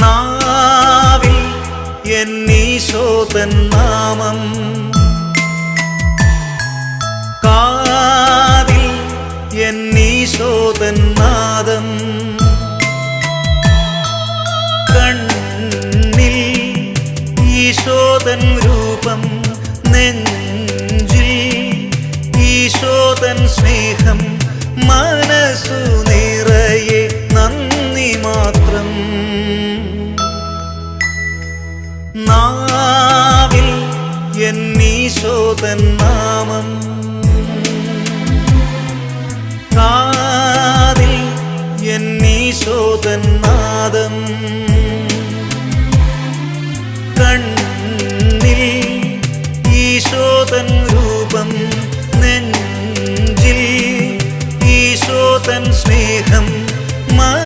നാവിൽ എന്നീശോതൻ നാമം, കാതിൽ എന്നീശോതൻ നാദം, കണ്ണിൽ ഈശോതൻ രൂപം, നെഞ്ചിൽ ഈശോതൻ സ്നേഹം, മനസ്സു നിറയെ നന്ദി മാത്രം. നാവിൽ എന്നീശോതൻ നാമം, കാതിൽ എന്നീശോതൻ നാദം, കണ്ണിൽ ഈശോതൻ രൂപം, നെഞ്ചിൽ ഈശോതൻ സ്നേഹം,